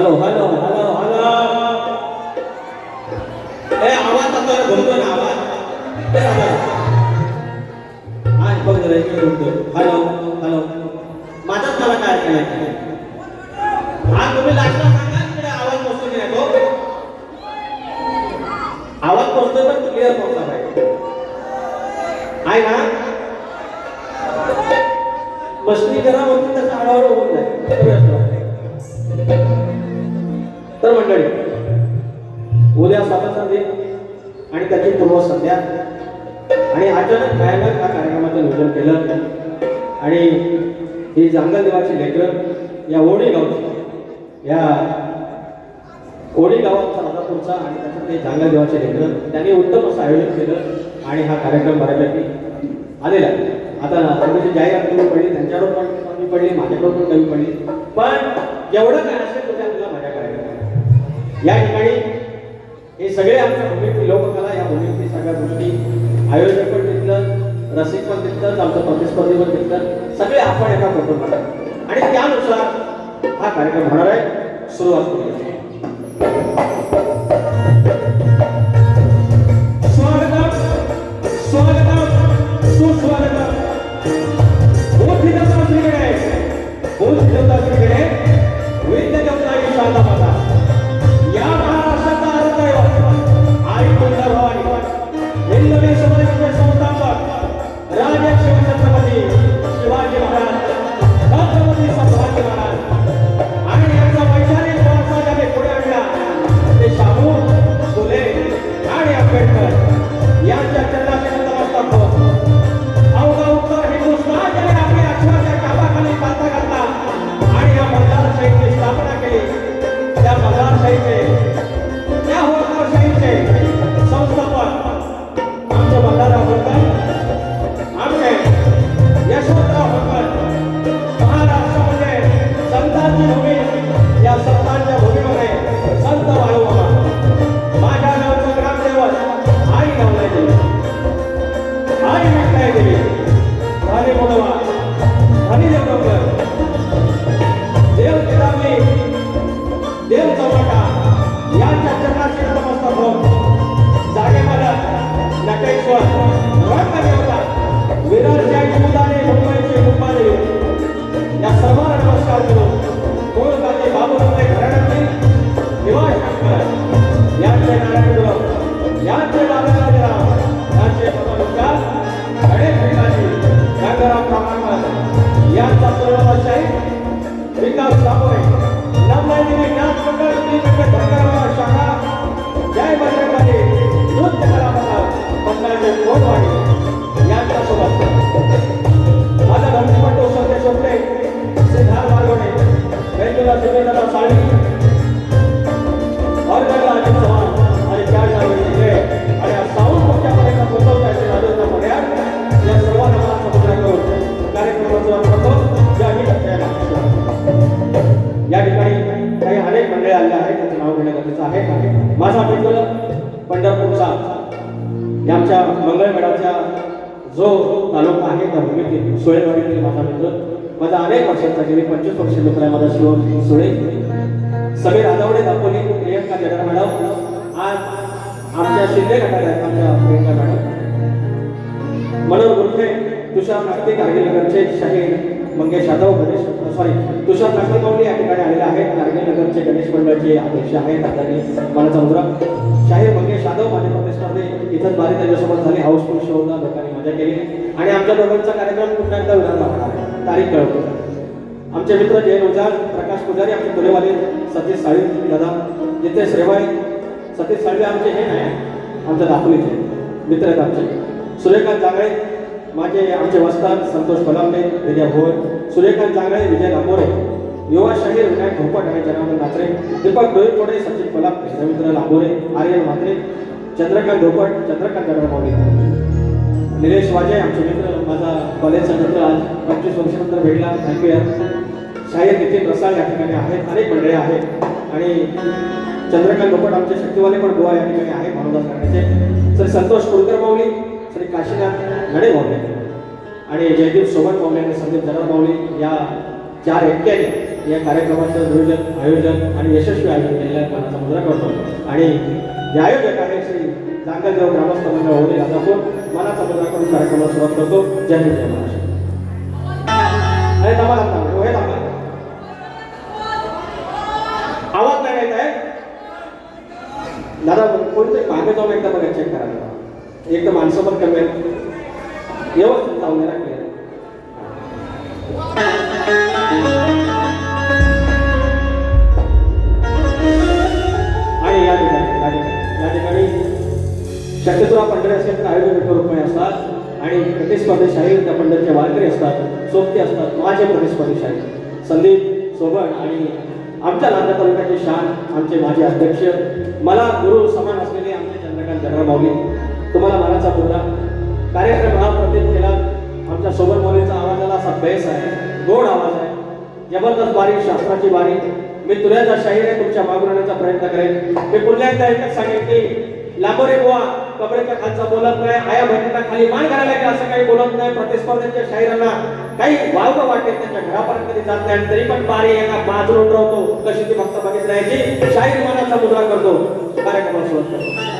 Hello hello hello hello ए आवाज आता बोलतो ना आवाज आज बघ जरा इकडे बोलतो हॅलो हॅलो माझाच मला काय ऐकायला आज तुम्ही लागला सांगा इकडे आवाज पोहोचतो की नाही तो आवाज पोहोचतोय पण क्लिअर पोहोचला पाहिजे आहे ना मस्ती करा म्हणून त्याचा हळूहळू होऊन जाईल तर मंडळी उद्या स्वातंत्र्य दिन आणि त्याची पूर्वसंध्या आणि अचानक भयानक या कार्यक्रमाचं नियोजन केलं आणि ही जांगल देवाची लेकरं या ओढी गावची या ओढी गावाचा राजापूरचा आणि त्याच्यात ते जांगल देवाचे लेकरं त्यांनी उत्तम असं आयोजन केलं आणि हा कार्यक्रम बऱ्यापैकी आलेला आहे. आता तुम्ही जी जाहिरात कमी पडली त्यांच्यावर पण कमी पडली माझ्याकडून पण कमी पडली पण जेवढं काय असेल तुझ्या आपल्याला मजा करायला या ठिकाणी हे सगळे आमच्या भूमीतली लोककला या भूमीतली सगळ्या गोष्टी आयोजक पण तिथलं रसिक पण तिथलं आमचं प्रतिस्पर्धी पण तिथलं सगळे आपण एका कुटुंबात आणि त्यानुसार हा कार्यक्रम होणार आहे. सुरुवात करूया. माझा मित्र पंढरपूरचा आमच्या मंगळवेढाचा जो तालुका आहे त्या भूमीतील सुळेवाडीतील माझा मित्र माझा अनेक वर्षांचा गेली 25 वर्ष मित्र आहे माझा शिव सुळे सगळे राजावडे दाखवली प्रियंका जडर मॅडम आज आमच्या शिंदे गटात आहेत आमच्या प्रियंका मॅडम मनोहर गुरखे तुषार नागते कारगिलनगरचे शाहीर मंगेश यादव गणेश तुषार नागते पावली या ठिकाणी आलेले आहेत. कारगिलनगरचे गणेश मंडळाचे अध्यक्ष आहेत आदरणीय मानाचा मुद्रा शाहीर मंगेश यादव माझे प्रतिस्पर्धी इथं बारी त्याच्यासोबत झाली हाऊसफुल शोला लोकांनी मजा केली आणि आमच्या दोघांचा कार्यक्रम पुन्हा एकदा विधान होणार आहे. तारीख कळवतो. आमचे मित्र जय रोजार प्रकाश पुजारी आमचे तुलेवाले सतीश साळवी दादा जिथे श्रेवाई सतीश साळवी आमचे हे नाही आमच्या दाखवलीचे मित्र आहेत आमचे सूर्यकांत जांगळे माझे आमचे वस्ताद संतोष पलांबे विजय भोर सूर्यकांत जांगळे विजय लांबोरे युवा शाहीर विनायक भोपट आणि जनार्दन नाचरे दीपक डोईपोडे सचिन पलांबे रवींद्र लांबोरे आर्यन म्हात्रे चंद्रकांत भोपट चंद्रकांत जडरमौली निलेश वाजे आमचे मित्र माझा कॉलेजचा मित्र आज 25 वर्षानंतर भेटला थँक्यू यार. शाहीर नितीन रसाळ या ठिकाणी आहेत अनेक मंडळी आहेत आणि चंद्रकांत भोपट आमचे शक्तिवाले पण गोवा या ठिकाणी आहे मानवदास करण्याचे श्री संतोष कुलकर माऊली श्री काशीनाथ घडे माऊली आणि जयदीप सोबत माऊली आणि संदीप जडर माऊली या 4 एक्क्याने या कार्यक्रमाचं नियोजन आयोजन आणि यशस्वी आयोजन केलेल्या मनाचा मुजरा करतो आणि जे आयोजक आहे श्री जांगलदेव ग्रामस्थ मंडळ होते राजापूर मनाचा मुजरा करून कार्यक्रमाला सुरुवात करतो. जय हिंद जय महाराष्ट्र. अरे थांबा थांबा हे थांबा आवाज नाही येत आहे दादा. कोणते मागे जाऊन एकदा बघा चेक करा. एक तर माणसं पण कमी आहेत व्यवस्थित जाऊन द्या क्लिअर. आणि या ठिकाणी शक्यतो पंढरी असेल तर आयोजक विठ्ठल रुपये असतात आणि प्रतिस्पर्धी शाहीर त्या पंढरीचे वारकरी असतात, सोबती असतात, माझे प्रतिस्पर्धी शाहीर संदीप सोबण आणि आमच्या लांजा तालुक्याचे शान आमचे माजी अध्यक्ष मला गुरु समान असलेले आमचे चंद्रकांत जगरामाऊली. तुम्हाला मनाचा मुद्दा कार्यक्रम हा प्रतीत केला. आमच्या सोबत मौलीचा आवाजाला असा बेस आहे, गोड आवाज आहे, जबरदस्त बारी, शास्त्राची बारी. मी तुझ्याचा शाहीर आहे, तुमच्या मागून आणण्याचा प्रयत्न करेन. मी पुन्हा एकदा एकच सांगेन की लांबोरे बुवा कबरेच्या खालचा बोलत नाही, आया बहिणीला खाली मान करायला की असं काही बोलत नाही. प्रतिस्पर्ध्यांच्या शाहिरांना काही वावगं वाटते, त्यांच्या घरापर्यंत कधी जात नाही, तरी पण बारी एका बाजूला उतरवतो. कशी ती फक्त बघितली शाहीर मनाचा मुद्रा करतो. कार्यक्रमाला सुरुवात करतो.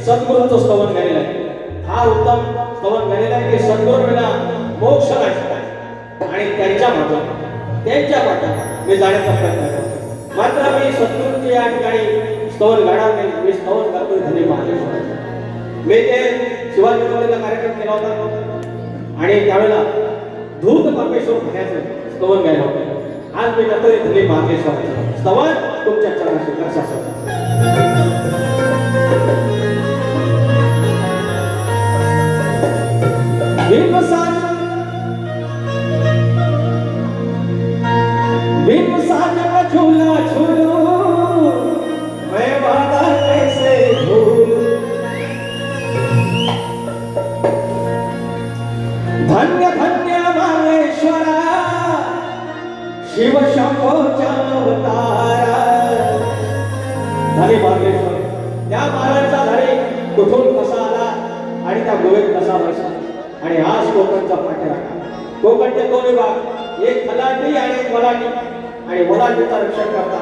सद्गुरूंचं स्तवन केलेलं आहे. फार उत्तम स्तवन केलेलं आहे की सद्गुरूंना मोक्ष नाही आणि त्यांच्या मागं त्यांच्या पाठीत मी जाण्याचा प्रयत्न करतो. मात्र मी सद्गुरूंचे या ठिकाणी स्तवन गाणार नाही. मी स्तवन करतो धनी महादेश्वर. मी ते शिवाजी चौधरीला कार्यक्रम केला होता आणि त्यावेळेला धूत परमेश्वर म्हणायचं स्तवन गायला होतं. आज मी करतोय धनी महादेश्वर स्तवन तुमच्या चरणाशी लक्षात. झूला झूलू मैं वादा कैसे भूलूं. धन्य धन्य मालेश्वरा शिव शंभोच्या अवतारा. धनी मालेश्वर त्या महाराजचा धनी कुठून कसा आला आणि त्या गोव्यात कसा बसला आणि आज कोकणचा पाठीराखा. कोकणचे दोन विभाग, एक खलाटी आणि एक मराठी आणि मराठीचा रक्षण करता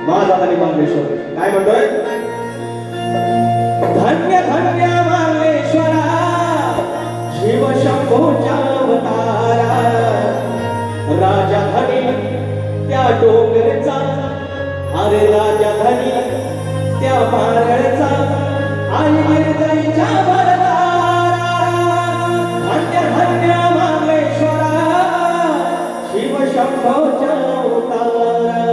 माझा धनी मालेश्वर. काय म्हणतोय? धन्य धन्य मालेश्वरा शिव शंभोच्या अवतारा. राजा धनी त्या डोंगरचा, अरे राजा धनी त्या मारळचा, आई गिरजाईच्या वरदारा धन्य धन्य मार्लेश्वरा शिव शंभोच्या अवतारा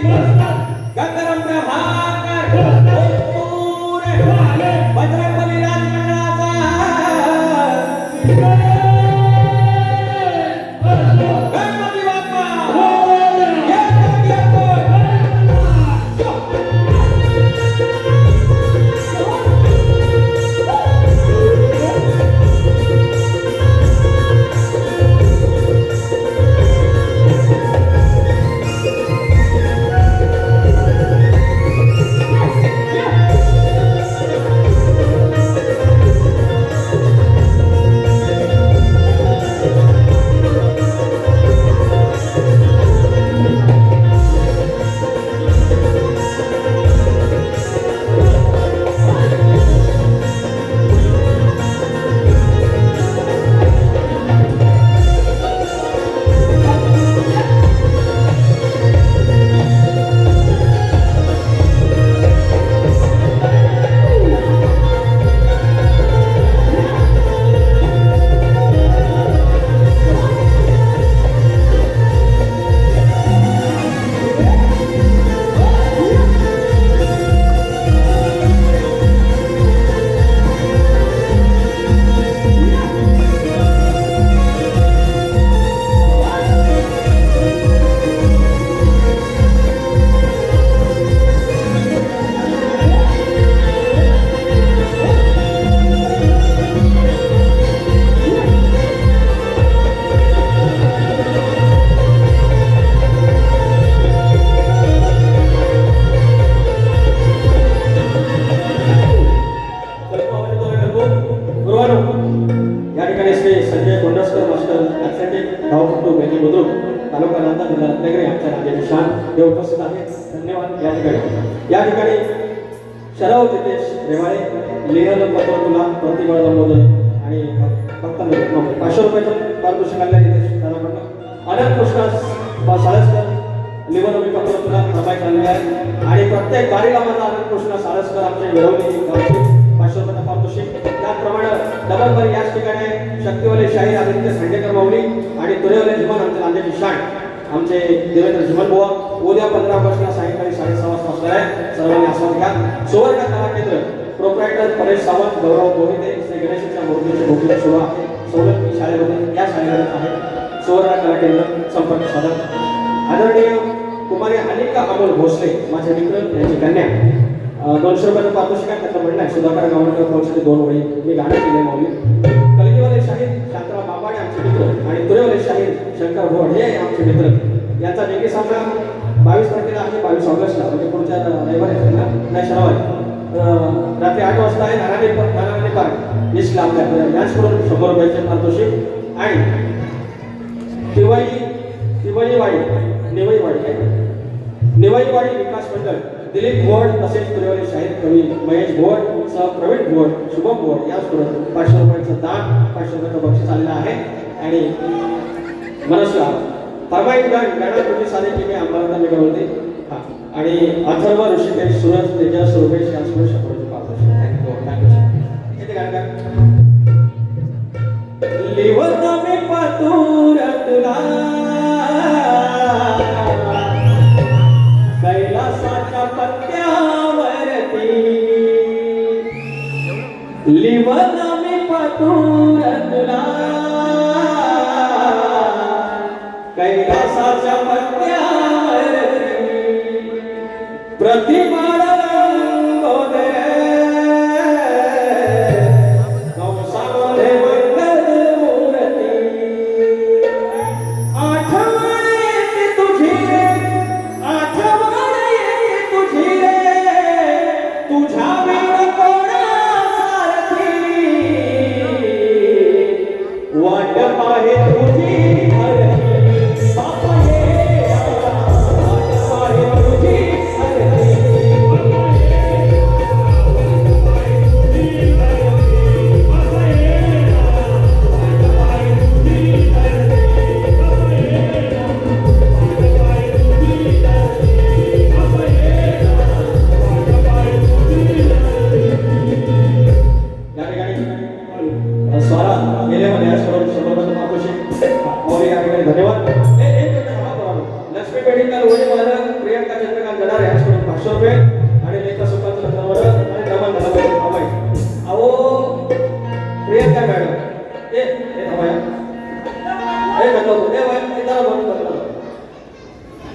गगरम प्रभाकर ओतूर बजरंगबली राजमंडळाचा गणपती बाप्पा या ठिकाणी श्री संजय गोंडस्कर मास्टर ॲथलेटिक धावपटू बेनी बुद्रुक तालुका नांदा जिल्हा रत्नागिरी आमच्या राज्याची शान हे उपस्थित आहेत. धन्यवाद. या ठिकाणी शराव जितेश रेवाळे लिहिलं पत्र तुला प्रतिबळ लंबोदर आणि फक्त 500 रुपयाचं पारितोषिक आलेलं जितेश दादाकडनं. अनंत कृष्णा साळसकर लिहिलं पत्र तुला रमायक आलेले आहे आणि प्रत्येक बारीला माझा अनंत कृष्णा साळसकर आमचे मिळवले 500 रुपयाचं पारितोषिक. त्याचप्रमाणे डबल बारी याच ठिकाणी शक्तीवाले शाहीर आदित्य खांडेकर माऊली आणि तुरेवाले जीवन आमच्या नांदेडची शाण आमचे देवेंद्र जीवन बुवा. उद्या 15 ऑगस्टला सायंकाळी 6:30 वाजता असणार आहे. सर्वांनी आस्वाद घ्या. सुवर्ण कला केंद्र प्रोप्रायटर परेश सावंत गौरव मोहिते श्री गणेशाच्या मूर्तीचे भोगीला शोभा आहे. सवलत शाळेमध्ये या शाळेमध्ये आहे. सुवर्ण कला केंद्र संपर्क साधन. आदरणीय कुमारी अनिका अमोल भोसले माझे मित्र यांची कन्या 200 रुपयाचं पारितोषिक आहे. त्याचं म्हणणं आहे सुधाकर गावणकर पक्षाचे 2 ओळी मी गाणं केले माऊली. कलगीवाले शाहीर शांतराव बाबाडे आमचे मित्र आणि तुरेवाले शाहीर शंकर भोड हे आमचे मित्र. यांचा नेमकी सामना 22 तारखेला आहे. 22 ऑगस्टला म्हणजे पुढच्या रविवारी नाही शनिवारी रात्री 8 वाजता आहे. नारायणी पार्क ईस्टला आपल्या यांचकडून 100 रुपयाचे पारितोषिक आणि निवाईवाडी विकास मंडळ दिलीप घोड तसेच तुरेवाले शाहीर कवी महेश घोड सह प्रवीण घोड शुभम घोड याचकडून 500 रुपयाचं दान 500 रुपयाचं बक्षीस आलेलं आहे. आणि मनस्वा फरमाईतगण गणपती साधे की आम्हाला मी होते आणि अथर्व ऋषिकेश सूरज तेजस रुपेश याचकडून 100 रुपये पारितोषिक. किती गाणं लिवत मी पातूर तुला कैलासाच्या पत्त्यावरती लिवत मी पातूर तुला कैलासाच्या पत्त्यावरती प्रतिमा प्रियंका चंद्रकांत जडार यांच्याकडून 500 रुपये आणि लेखा सुखांत रत्नावर आणि नमन धनाबाई अभय. अहो प्रियंका मॅडम ए अभय ए नको ए बाय जरा बघ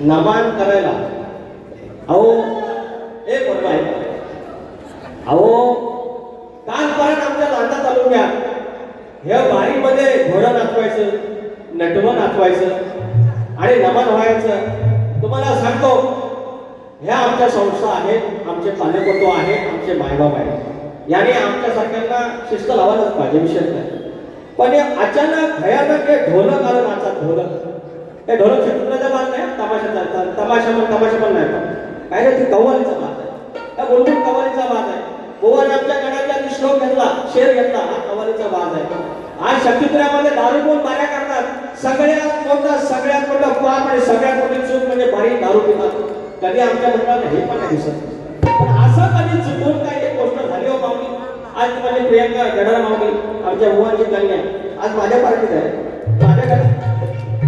नमन करायला. अहो ए बरोबर आहे. अहो कालपर्यंत आमच्या लांडा तालुक्यात ह्या बारीमध्ये घोडं नाचवायचं, नटवं नाचवायचं आणि नमन व्हायचं. तुम्हाला सांगतो ह्या आमच्या संस्था आहेत, आमचे पालकत्व आहेत, आमचे मायबाप आहेत. याने आमच्यासारख्यांना शिस्त लावायलाच पाहिजे, विषय नाही. पण हे अचानक भयानक हे ढोलक आलं नाचात. ढोलक हे ढोलक क्षेत्राचा भाग नाही, तमाशा पण नाही. काय रे ते कव्वालीचा भाग आहे, त्या बुलबुल कव्वालीचा भाग आहे. गोवाने आमच्या गणाच्या श्लोक घेतला, शेर घेतला, हा कव्वालीचा भाग आहे. आज शक्तिपुरामध्ये दारू कोण बाऱ्या करतात. सगळ्यात मोठा पाप आणि सगळ्यात मोठी चूक म्हणजे बारी दारू पितात. कधी आमच्या मंडळात हे पण नाही दिसत. पण असं कधी चुकून काही एक गोष्ट झाली हो माऊली. आज म्हणजे प्रियंका जडार माऊली आमच्या बुवांची कन्या आज माझ्या पार्टीत आहे. माझ्याकडे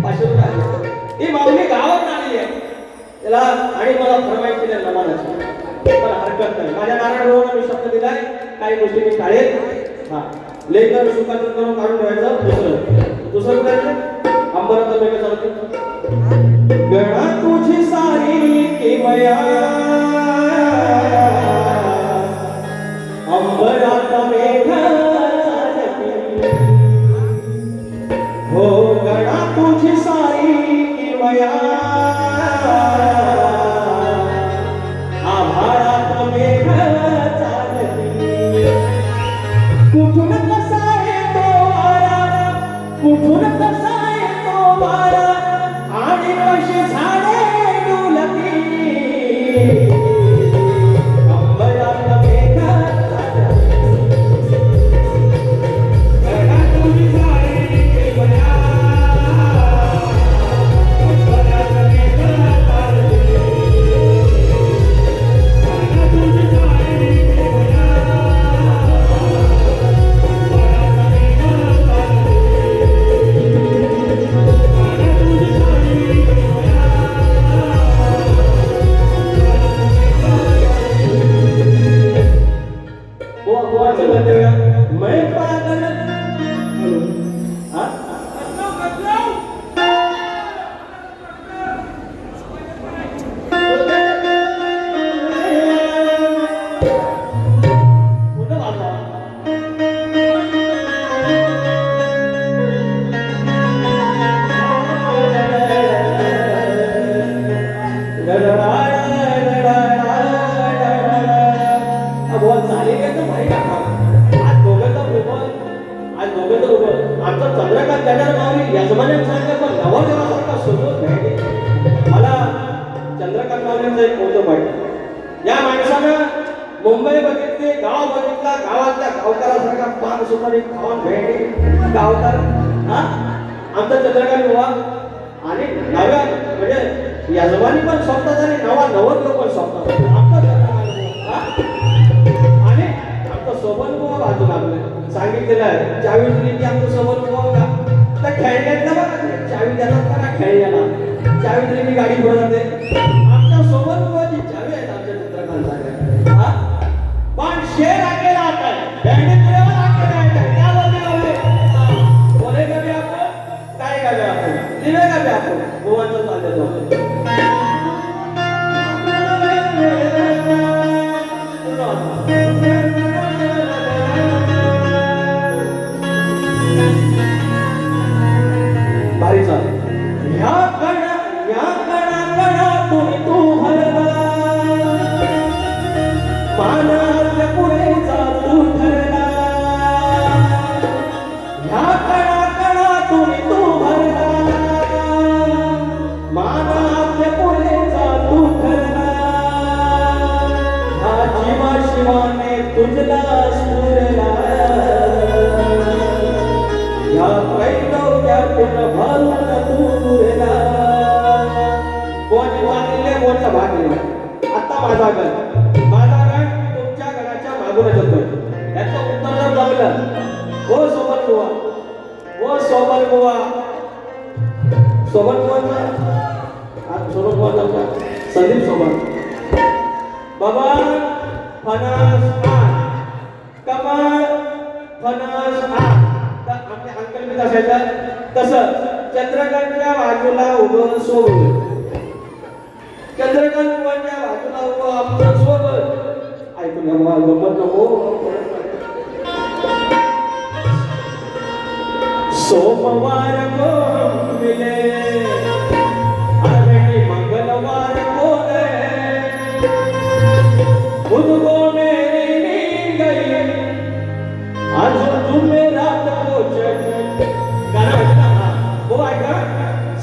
500 रुपये आले. ती माऊली गावात आली आहे त्याला आणि मला फरमाईश केली नमानाची. पण हरकत नाही, माझ्या नारायण मी शब्द दिलाय, काही गोष्टी मी टाळेल. हा लेखन सुखांतर करून काढून ठेवायचं. दुसरं करायचं अंबरात मेघ चालते गणा तुझी सारी किमया अंबरात मेघ चालते हो गणा तुझी सारी किमया आभाळात मेघ चालते. कुठून कसा येतो वारा, कुठून कसा येतो वारा आणि कशी झाडे डुलती अंबरात मेघ चालते. गणा तुझी सारी किमया अंबरात मेघ चालते. गणा तुझी सारी किमया मैं पागल आमचा चंद्रकांत जडार माऊली यजमान्यात सांगा पण नवरदेवासारखा सोबत नाही. मला चंद्रकांत माऊलींचं एक कौतुक वाटतं. या माणसानं मुंबई बघितली, गाव बघितला, गावातल्या गावकऱ्यासारखा पान सुपारी खाऊन भेटली गावकर. हा आमचा चंद्रकांत बुवा आणि नव्या म्हणजे यजमानी पण स्वप्नात आणि नवा नवरदेव पण स्वप्नात. आमचा चंद्रकांत बुवा आणि आमचा सोबत बुवा बाजूला आपलं सांगितलेलं आहे. चावी दिली की आमचं सोबत उभं का त्या खेळण्यातलं बघा, चावी देतात का खेळण्याला. चावी दिली की गाडी पुढे जाते. आमच्या सोबत उभाची चावी आहेत आमच्या चित्रकांत. हा पण शेर आगे राहत आहे बँडे तुझ्यावर आगे राहत त्यावर बोले का बी आपण काय का बी आपण दिवे का बी आपण गोवांचं चालत होतं. ह्या कणा कणा तू हरला मानाच्या पुढे जा तू ठरला. ह्या कणा कणा तू हरला मानाच्या पुढे जा तू ठरला. ह्या जीवा शिवाने तुझला स्फुरला ह्या त्रैलोक्यातून भरून तुरला. कोण वाढले कोणता भाग दिला. आता माझा गण तुमच्या गणाच्या मागूनच होतो. याचं उत्तर जर जमलं हो सोबत बुवा, हो सोबत बुवा, सोबत बुवा सोबत बुवा संदीप सोबत फणस आण कमळ फणस आण तर आपल्या अंकल असायचं तसं चंद्रकांतच्या बाजूला उभं सोबत चंद्रकांत बुवांच्या बाजूला उभं आपलं सोबत ऐकून घ्या मला गंमत नको सोमवार को मिले अरे मंगलवार को बुध को मेरी नींद गई आज तुम्हें रात को हो ऐका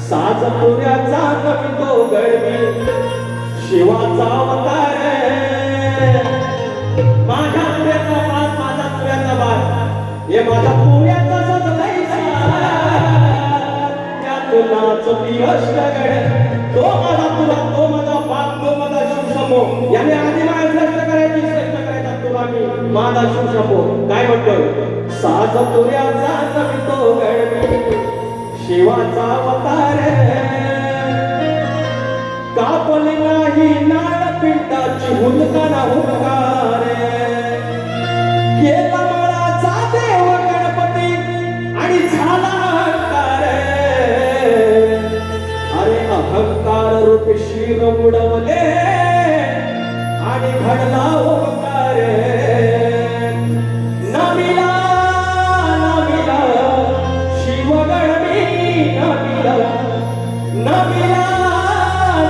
साज पुऱ्याचा कवितो गडवी शिवाचा अवतार माझ्या पुऱ्याचा बाळ माझा पुऱ्याचा बाळ हे माझा पुऱ्याचा नाचती अष्टगड तो माझा तुला तो माझा बाप तो माझा शिवशंभो याने आधी माझ्या श्रेष्ठ करायचा तुला मी माझा शिवशंभो काय म्हणतो साज तुऱ्याचा कवितो गडवी शिवाचा अवतार कापली नाही नाळ पिंडाची हुंदकाना हुंकार केला मळाचा देव गणपती आणि झाला अहंकार रूप शिर उडवले आणि घडला ओंकार नमिला नमिला शिवगणमी नमिला नमिला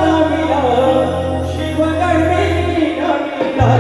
नमिला शिवगणमी नमिला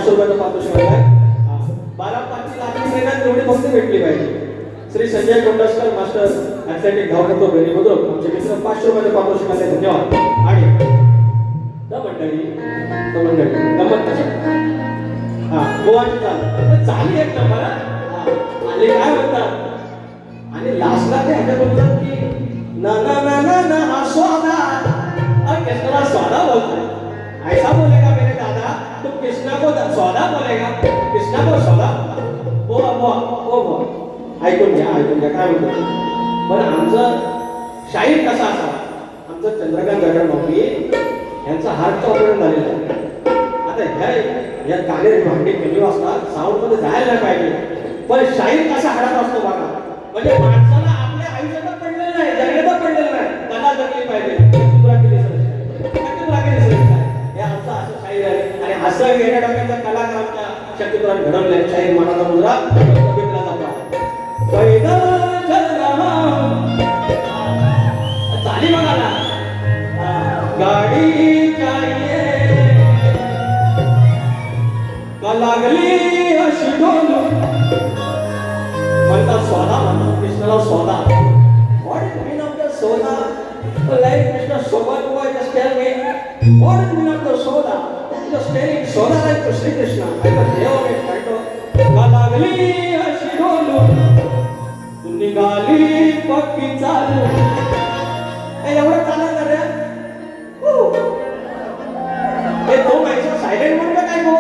500 रुपयाचा पारितोषिक आहे. 12-5 लाख ट्रेनर एवढी फक्त भेटली पाहिजे. श्री संजय कोंडस्कर मास्टर ॲथलेटिक धावतो बेरी बुद्रुक आमचे मित्र 500 रुपयाचे पारितोषिक आले. धन्यवाद. आणि मंडळी गमत कशी गोवाची झाली एक नंबर आले काय म्हणतात आणि लास्टला ते ह्याच्या बोलतात की ना ना ना ना ना हा स्वादा और कृष्णा स्वादा बोलता ऐसा बोलेगा मेरे दादा तुम कृष्णा को स्वादा बोलेगा कृष्णा को स्वादा ओ ऐकून घ्या काय म्हणतो. पण आमचं शाहीर कसा असावा. आमचं चंद्रकांत गगन माऊली यांचा हार्टचं ऑपरेशन झालेलं आहे. आता ह्या गाणे भांडी कमी वाजतात साऊंड मध्ये जायला नाही पाहिजे. पण शाहीर कसा हाडत असतो बघा. म्हणजे माणसाला आपल्या आयुष्यात पडलेलं नाही जगण्यात पडलेलं नाही कला जगली पाहिजे. हे आमचा असं शाहीर आहे आणि असं येण्या डोक्याचा कलाकार आमच्या शक्तीपुरात घडवले. शाहीर मनाचा मुजरा कवितेला पैदल चल रहा चाली बघाला गाडी चाहिए का लागली अशी डोलू म्हणतात स्वादा म्हणतात कृष्णाला स्वादा. What is mean of the soda. Like mister सोबत boy just tell me what is mean of the soda. Just telling soda like to Shri Krishna I the देव इट काढतो का लागली अशी डोलू निघाली पक्की चालू. एवढं चालत रे हे तो माहिती सायलेंट म्हणून काय गो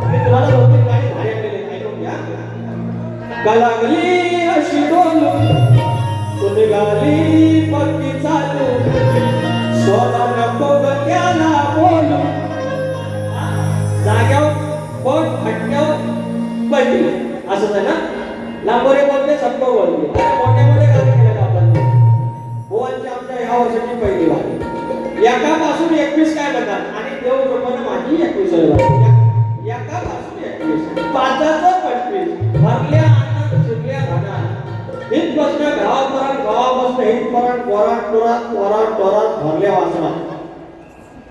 मी तुम्हाला 2-3 गाणी भारी ऐकलेले ऐकून घ्या. का लागली अशी डोलू तू निघाली पक्की चालू स्वतः नको ग त्याला बोलू जाग्यावर पोट फटक्यावर पडली असंच आहे ना. लांबोरे बोलते सबको बोलते मोठे मोठे गाणे केले आपण. गोवांची आमच्या ह्या वर्षाची पहिली वारी एकापासून 21 काय म्हणतात आणि देव कृपेने माझी 21 एकापासून 21 पाचाचं 25 भरल्या अन्नात शिरल्या घाटात हित बसणं गावापासून हित परण वरात भरल्या वासनात.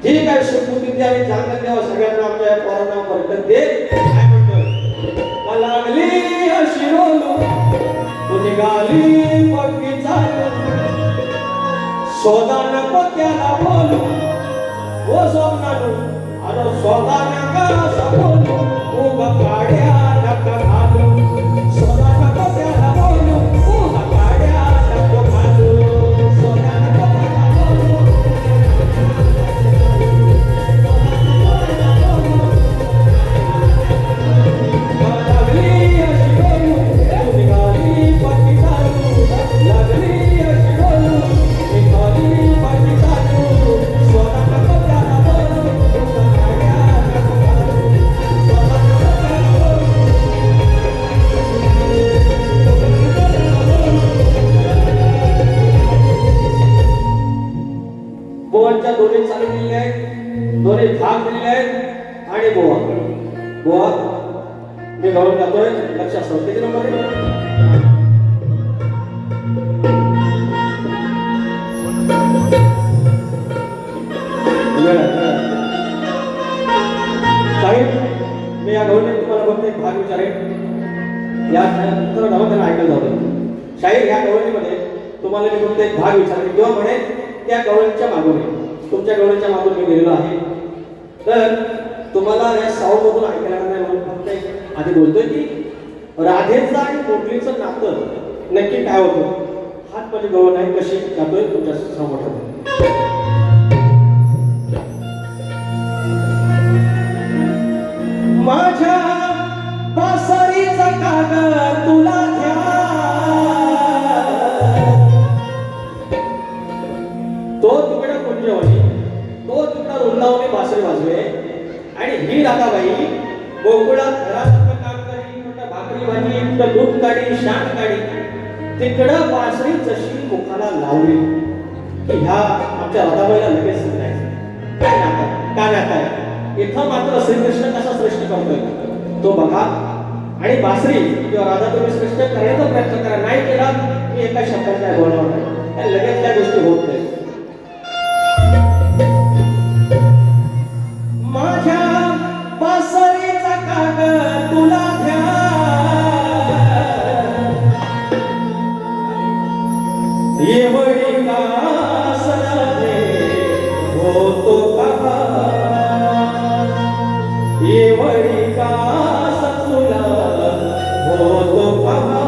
ठीक आहे सुखबुद्धी आणि चांगलं देवा सगळ्यांना आमच्या पोरांना पर्यंत दे. काय म्हणतो लागली अशी डोलू तू निघाली पक्की चालू सोदा नको त्याला बोलू ओ सोनालू अरे सोदा नका असं बोलू उगा काड्या नका घालू सोदा नको त्याला बोलू उगा काड्या नको घालू सोदा नको त्याला बोलू दोन्ही चालू दिलेले आहेत दोन्ही भाग दिलेले आहेत आणि बोवा मी घालून जातोय लक्षात ठेवा. किती नंबर साहेब मी या गवळीत तुम्हाला फक्त एक भाग विचारेन. या तर त्यांना ऐकलं जातं शाहीर या गवळीमध्ये तुम्हाला मी फक्त एक भाग विचारेन किंवा म्हणे त्या गवळीच्या मागून तुमच्या गवळीच्या मागून मी गेलेलो आहे. तर तुम्हाला या साऊंड मधून ऐकायला नाही म्हणून फक्त आधी बोलतोय की राधेचं आणि मोगलीचं नातं नक्की काय होतं. हात माझे गवळ नाही कशी जातोय तुमच्या समोर. माझ्या बासरीचा कागद तुला घ्या तो तुकडा कुंजवली तो तुकडा वृंदावनी बासरी वाजवे आणि ही राधाबाई गोकुळात घरात काम करी कुठं भाकरी भाजी कुठं दूध काढी शाण काढी तिकडं बासरी जशी मुखाला लावली की ह्या आमच्या राधाबाईला लगेच समजायचं काय नातं काय नातं आहे. इथं मात्र श्रीकृष्ण कसा श्रेष्ठ करतोय तो बघा आणि बासरी किंवा राधा तुम्ही श्रेष्ठ करण्याचा प्रयत्न करा. नाही केला मी एका शब्दात काय बोलणार नाही लगेच त्या गोष्टी होत नाही. माझ्या बासरी येवडी का सरादे होतो कहा येवडी का सतुला होतो कहा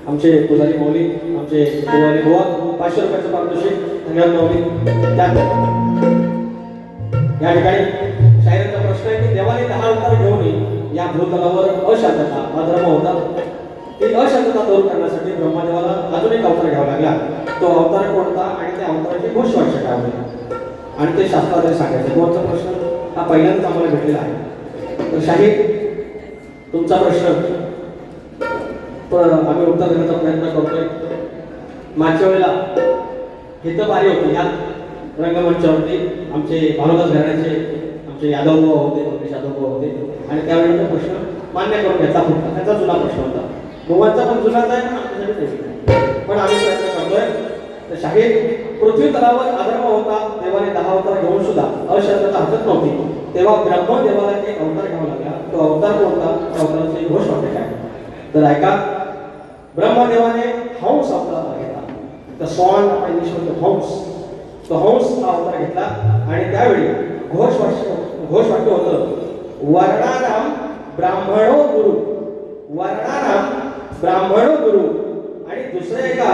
आमचे पुजारी मौली आमचे पुजारी बुवा 500 रुपयाचं पारितोषिक धन्यवाद मौली. या ठिकाणी शाहिरांचा प्रश्न आहे की देवाने 10 अवतार घेऊन या भूतलावर अशांतता हा धर्म होता. ती अशांतता दूर करण्यासाठी ब्रह्मदेवाला अजून एक अवतार घ्यावा लागला. तो अवतार कोणता आणि त्या अवताराची घोषवाक्य काय होती आणि ते शास्त्राद्वारे सांगायचे. कोणता प्रश्न हा पहिल्यांदाच आम्हाला भेटलेला आहे. तर शाहीर तुमचा प्रश्न आम्ही उत्तर देण्याचा प्रयत्न करतोय. मागच्या वेळेला हित बारी होती, ह्यात रंगमंचावरती आमचे भानुदास घराण्याचे आमचे यादव भाऊ होते, महेश यादव भाऊ होते आणि त्यावेळी तो प्रश्न मान्य करून घेतला होता. त्याचा जुना प्रश्न होता. गोवांचा पण जुनाच आहे पण आमच्यासाठी नवीन. पण आम्ही प्रयत्न करतोय. तर शाहीर पृथ्वी तलावर आदर्भ होता, देवाने 10 अवतार घेऊन सुद्धा अशांतता हटत नव्हती. तेव्हा ब्रह्मदेवाला एक अवतार घ्यावा लागला. तो अवतार कोणता? त्या अवताराची घोष वाटते काय? तर ऐका. ब्रह्मदेवाने हंस अवतार घेतला. द स्वान आपण इंग्लिश म्हणतो हंस. तो हंस हा अवतार घेतला आणि त्यावेळी घोषवाक्य होतं, वर्णानाम ब्राह्मणो गुरु. वर्णानाम ब्राह्मणो गुरु. आणि दुसऱ्या एका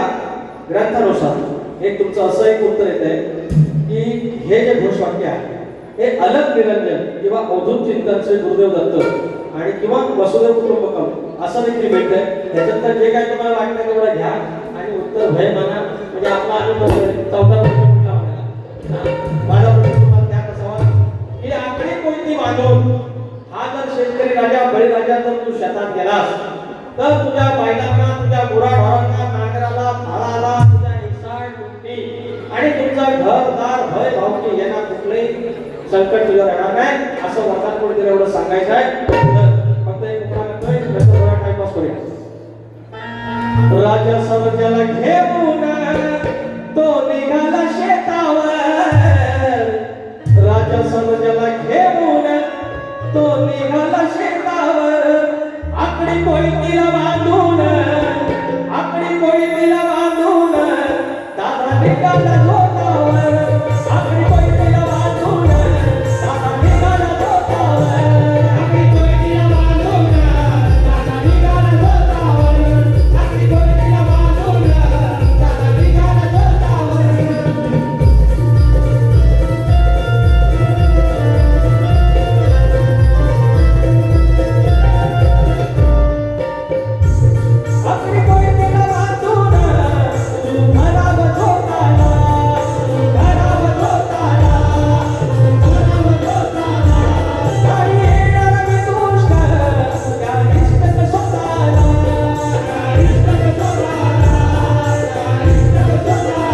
ग्रंथानुसार एक तुमचं असं एक उत्तर येतंय की हे जे घोषवाक्य आहे हे अलग निरंजन किंवा अवधूत चिंतनचे गुरुदेव दत्त आणि किंवा वसुदेव कुटुंबकम असं देखील मिळतंय. त्याच्यानंतर जे काही तुम्हाला वाटतं तेवढं घ्या आणि उत्तर भय म्हणा. म्हणजे आपला अनुभव चौथा प्रश्न कुठला म्हणाला. माझा प्रश्न तुम्हाला त्या असावा की आखरी कोणती बांधून हा जर शेतकरी राजा बळीराजा जर तू शेतात गेलास तर तुझ्या बैलांना, तुझ्या गुराढोरांना, नांगराला, फाळाला, तुझ्या इसाळ कुट्टी आणि तुमचा घरदार भय भावकी यांना कुठलंही संकट तुझ्यावर येणार नाही असं वरदान कोणी दिलं एवढं सांगायचं आहे. तर फक्त एक मुद्दा करतोय, त्याचा थोडा टाइमपास करूया. राजा सर्जाला घेऊन तो निघाला शेतावर. राजा सर्जाला घेऊन तो निघाला शेतावर. आकडी कोयतीला बांधून, आकडी कोयतीला बांधून दादा निघाला झोतावर. आकडी कोयतीला बांधून दादा निघाला झोतावर. आकडी कोयतीला बांधून दादा निघाला झोतावर. आकडी कोयतीला बांधून दादा निघाला झोतावर. आकडी कोयतीला बांधून तू खराब झोताला, तू खराब झोताला, तू खराब झोताला. काही येणार मी दुष्ट त्या इष्टक स्वतःला, त्या इष्टक स्वतःला, त्या इष्टक स्वतःला.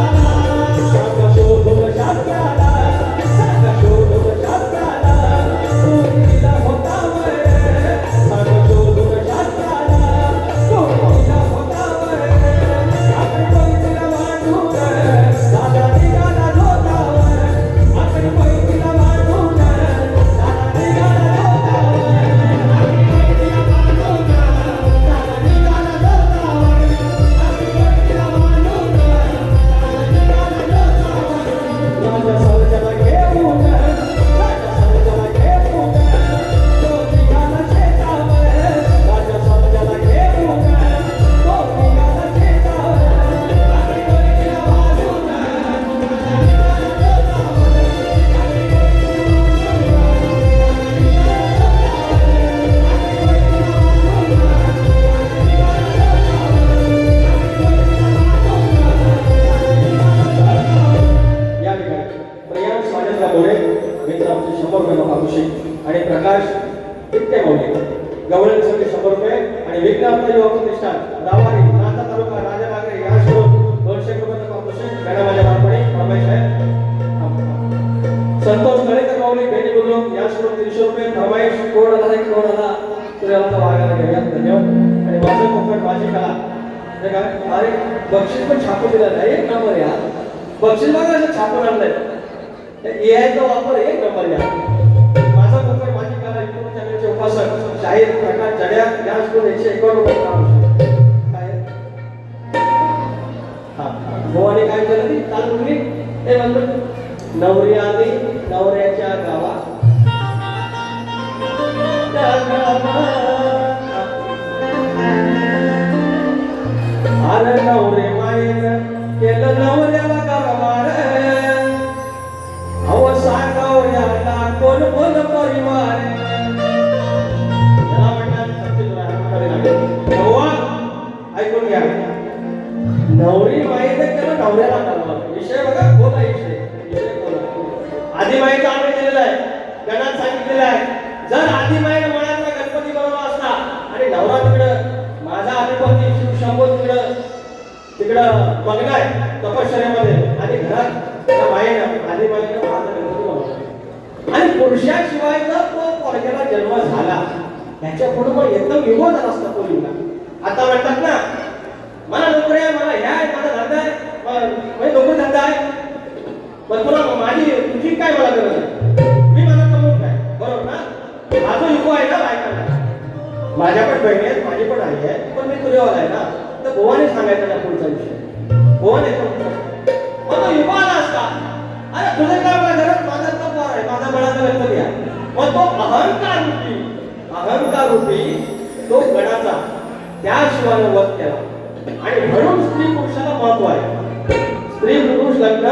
सांग शोधून शास्त्राला, सांग शोधून शास्त्राला, तू तिला होतावर. सांग शोधून शास्त्राला, तू तिला होतावर. आकडी कोयतीला बांधून दादा निघाला झोतावर. आकडी कोयतीला बांधून दादा निघाला झोतावर. आकडी कोयतीला बांधून दादा निघाला झोतावर. आकडी कोयतीला बांधून दादा निघाला झोतावर. राजा सर्जाला घेऊन, राजा सर्जाला घेऊन तो निघाला शेतावर. राजा सर्जाला घेऊन तो निघाला शेतावर. आकडी कोयतीला बांधून दादा निघाला झोतावर. या ठिकाणी प्रियांश स्वागतला मोरे मित्र आमचे 100 रुपये पाठवशी आणि प्रकाश इतके मौल्य गवळणसाठी 100 रुपये आणि विज्ञान युवा प्रतिष्ठान रावारी नांदा तालुका राजानगरी या शोध 200 रुपये पाठवशी मॅडम माझ्या बाळपणी रमेश आहे. संतोष नळेकर माऊली बेटी बुद्रुक या शोध 300 रुपये फरमाईश कोड आला एक कोड आला तुझ्याला वागायला घेऊया. धन्यवाद. आणि माझं कोकण माझी कला हे काय अरे बक्षीस पण छापून दिलं नाही. एक नंबर या बक्षीस बघा असं छापून आणलंय. एआयचा वापर एक नंबर या. माझा कोकण माझी कला युट्यूब चॅनलचे उपासक शाहीर प्रकाश जड्या या शोध 151 रुपये काय हा गोवाने काय केलं ती चालू मुली हे म्हणतो नवरी आली नवऱ्याच्या गावात अरे नवरे मायेन केलं नवऱ्याला कारभार. अहो सांगवयाला कोण कोण परिवार. याला म्हणतात ऐकून घ्या. नवरी मायेने केलं नवऱ्याला कारभार. विषय बघा कोण आहे विषय कोण आहे. आधी माईचा आम्ही दिलेला आहे, गणात सांगितलेलं आहे. जर आधी माईने मळ्यातला गणपती बनवला असता आणि नवरा तिकडं माझा अधिपती शिवशंभो तिकडं मग्न आहे तपश्चर्यामध्ये आणि घरात त्या माईने आधी माझ्या माझा गणपती बनवला आणि पुरुषाशिवाय जर तो पोरग्याला जन्म झाला त्याच्या पुढे मग एकदम विरोधात असतं पोरीला. आता म्हणतात ना मला नोकरी आहे, मला ह्या आहे, माझा धंदा आहे, माझी नोकरी धंदा आहे, पण तुला माझी तुझी काय मला गरज आहे, मी मला कमवून काय, बरोबर ना. हा जो युगो आहे ना बायकांना, माझ्या पण बहिणी आहेत, माझी पण आई आहे, पण मी तुझ्यावाला आहे ना, तर भोवाने सांगायचा त्या पुढचा विषय. भोवाने मग तो युगो आला असता, अरे तुझं काय मला गरज, माझा तो पोर आहे, माझा बळाचा गणपती आहे. मग तो अहंकार रूपी तो गणाचा त्या शिवाने वध केला आणि म्हणून स्त्री पुरुषाला महत्व आहे. स्त्री पुरुष लग्न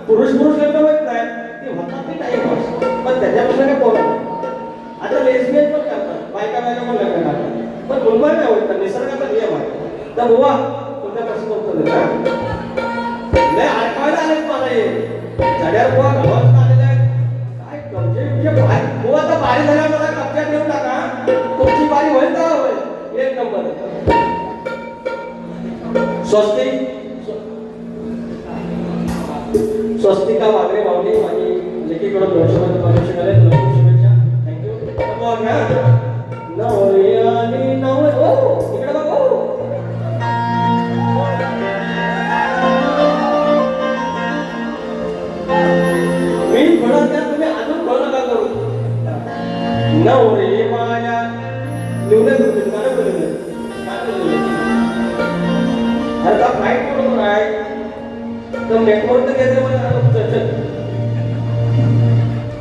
पुरुष लग्न होत नाही, ती होतात ते टाइम पण त्याच्यापासून काय बोलत. आता लेस्बियन पण करतात, बायका पण लग्न करतात, पण मुलगा नाही होत, निसर्गाचा नियम आहे. तर बुवा तुमच्या प्रश्न उत्तर देता आठवायला आले मला हे चढ्यावर बुवा गावात आलेले आहेत, काय कब्जे बुवा तर बारी झाल्या मला कब्जात घेऊन टाका, तुमची बारी होईल का होईल. एक नंबर स्वस्तिका वागरे माऊली माझी लेखीकडून 200 मध्ये शिकाले, तुला खूप शुभेच्छा. थँक्यू. नवरी आली नवरी, ओ इकडे बघ, ओ मी म्हणत त्या तुम्ही अजून फळ नका करू. नवरी माया लिहून आता फ्लाईट करून आहे तर नेटवर्क घ्यायचं मला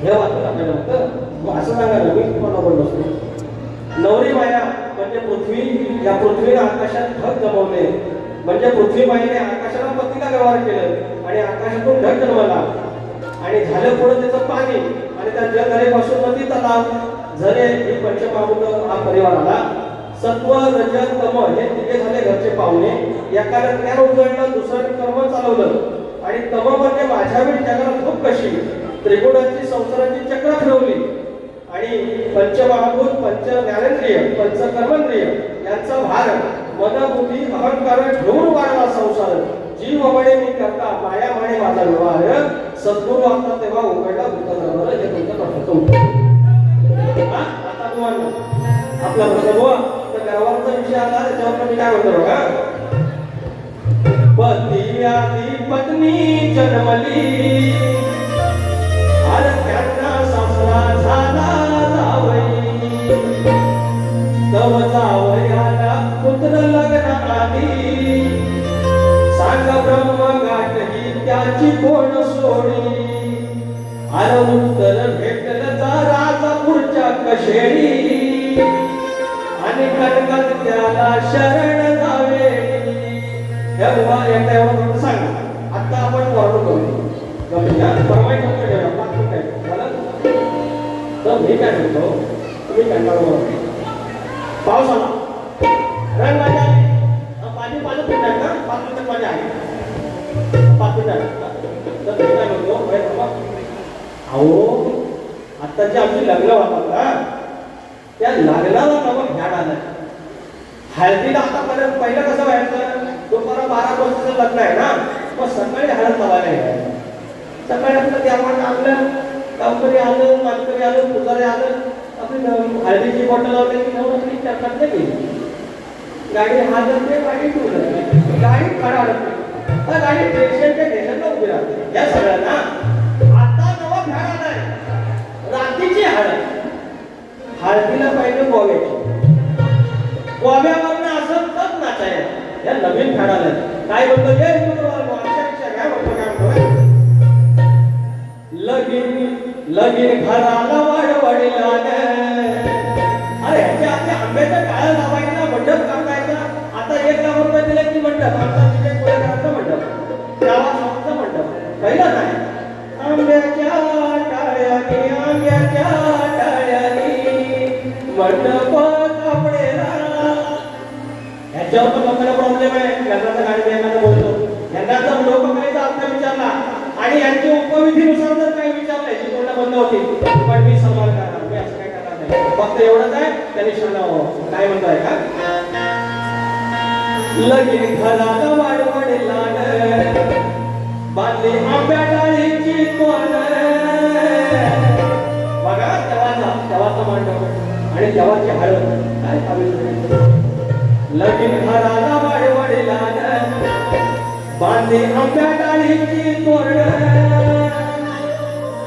हे वाटतं आपल्याला फक्त असं सांगा ना, मी तुम्हाला बोललो असतो. नवरी माया म्हणजे पृथ्वी, या पृथ्वीने आकाशात ढग जमवले, म्हणजे पृथ्वी माईने आकाशाला पतीला व्यवहार केलं आणि आकाशातून ढग जन्मला आणि झालं पुढे त्याचं पाणी आणि त्या जलधरेपासून नदी तलाव झरे ही पंचमहाभूत हा परिवार आला. सत्व रज तम हे तिघे झाले घरचे पाहुणे. एकाला ज्ञान उजळलं, दुसऱ्याने कर्म चालवलं आणि तम म्हणजे माझ्यावेळी जगाला खूप कशी त्रिगुणाची संसाराची चक्र फिरवली आणि पंचमहाभूत पंच ज्ञानेंद्रिय पंच कर्मेंद्रिय यांचा भार मनबुद्धी अहंकार घेऊन वाढला संसार. जीव म्हणे मी करता, माया म्हणे माझा व्यवहार, सद्गुरु आता तेव्हा उघडला बुद्ध धर्माला. हे तुमचं प्रश्न आता तुम्हाला आपला प्रश्न बुवा तर गावाचा विषय आला, त्याच्यावर मी काय म्हणतो बघा. पती आधी पत्नी जन्मली, अरे त्यांना सासरा झाला जावई, तव जावई आला पुत्र लग्न आली, सांग ब्रह्म गाठ ही त्याची कोण सोडी, अरे उत्तर भेटलं जा राजापूरच्या कशेडी आणि कनकात त्याला शरण जावे. एवढं सांगा. आता आपण फॉलो करू परवाई फक्त ठेवा 5 मिनिट मला. तर मी काय म्हणतो, तुम्ही कंटाळा पाऊस आला, रंग माझ्या आली, माझी 5 मिनिट आहे का, 5 मिनिट माझी आहे, 5 मिनिट आहे. तर मी काय म्हणतो, अहो आता जे आमची लग्न होतात ना त्या लग्नाला नवं घ्याड आलं. हळदीला आतापर्यंत पहिलं कसं व्हायचं, दुपारा 12 वर्षाचं लग्न आहे ना, मग सकाळी हळद लावायला यायचं. सकाळी आपलं देवाण आणलं, गावकरी आलं, मानकरी आलं, पुजारी आलं, आपली हळदीची बॉटल लावली की नवरात्री चर्चात गेली. गाडी हालते, गाडी टुरते, गाडी खडा अडकते, गाडी स्टेशनच्या स्टेशनला उभी राहते. या सगळ्यांना आता नवं घ्याड आलंय, रात्रीची हळद. हळदीला पाहिजे गोव्याची, गोव्यावरनं असं तप नाचायला. या नवीन फॅडाला काय म्हणतो, लगीन घराला वाढवडला. अरे ह्याच्या आपल्या आंब्याच्या काळा लावायचा, मंडप काढायचा. आता 1 लाख रुपये दिले की मंडप, आमचा तिथे पुढे घराचा मंडप, गावाचा मंडप. पहिलं नाही, आंब्याच्या टाळ्यानी आंब्याच्या टाळ्यानी मंडप कापडेला. ह्याच्यावर पण लोकांना प्रॉब्लेम आहे. लग्नाचा गाडी एखादा बोलतो, लग्नाचा लोककलेचा अर्थ विचारला आणि यांच्या उपविधीनुसार जर काही विचारलं याची तोंड बंद होती. पण मी सन्मान करणार, मी असं काय करणार नाही. फक्त एवढंच आहे, त्यांनी शहाणा काय म्हणताय का, लगीन घराला वाढवड लाड बांधली आंब्या डाळीची देवाची हळद काय पावित्र्य लगीन घराला वाडवडला बांधे आंब्या डाळीची तोरण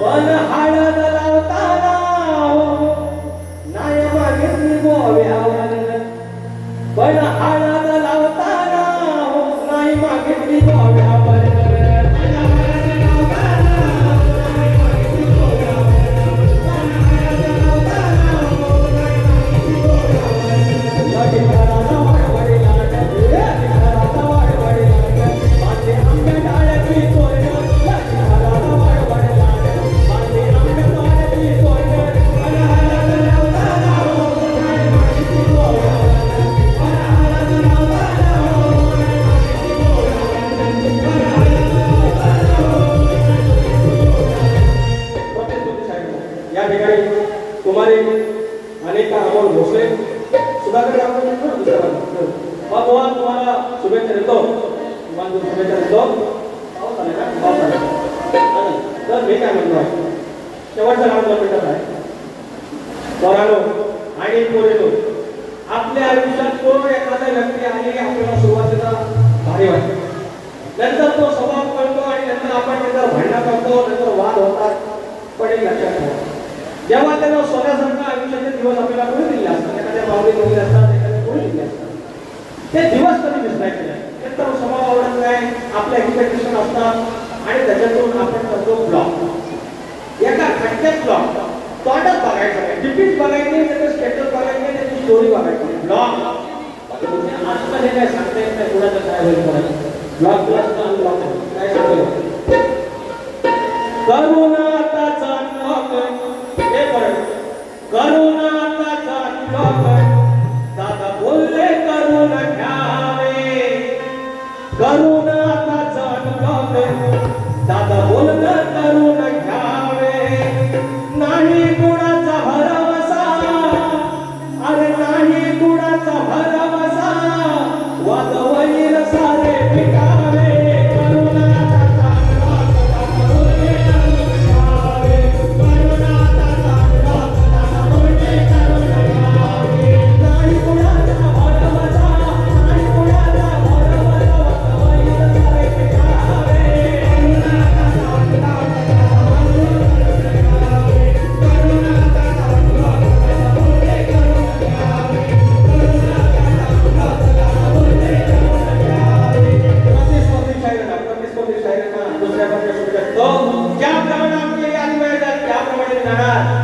पण हळद लावताना नाही मागितली गोव्यावर पण हळद लावताना नाही मागितली गोव्यावर या ठिकाणी तुम्हाला अनेक अमोल भोसले सुधाकर तुम्हाला शुभेच्छा देतो तुम्हाला शुभेच्छा देतो पाऊस आले ना पाऊस आला तर मी काय म्हणतो शेवटचा नाव भेटत आहे पोरानो आणि पोरेनो आपल्या आयुष्यात तो एखादा व्यक्ती आली की आपल्याला सुरुवातीला भारी वाटते नंतर तो स्वभाव करतो आणि नंतर आपण त्याचा भांडण करतो नंतर वाद होतात पण एक लक्षात ठेवा जेव्हा त्यांना सोन्यासारखं आयुष्याचे दिवस आपल्याला कोणी दिले असतात एखाद्या बावली दिले असतात एखाद्या कोणी दिले असतात ते दिवस कधी दिसण्याचे नाही नंतर स्वभाव आवडत नाही आपल्या एक्सपेक्टेशन असतात आणि त्याच्यातून आपण करतो ब्लॉक एका खटक्यात ब्लॉक तोंडात बघायचं नाही डिपीट बघायचं नाही त्याचं स्टेटस बघायचं नाही त्याची स्टोरी बघायची नाही ब्लॉक आजकाल हे काय सांगता येत नाही कुणाचं काय होईल कोणाचं ब्लॉक प्लस अनब्लॉक काय सांगतो करुणाताचा हे करुणाताचा दादा बोलले करून घ्यावे करुणाताचा दादा बोलणं करून घ्यावे नाही गुणाचा भरवसा अरे नाही गुणाचा भरवसा वादवैर सारे पिकावे ज्याप्रमाणे आपली यादी मिळतात त्याप्रमाणे जाणार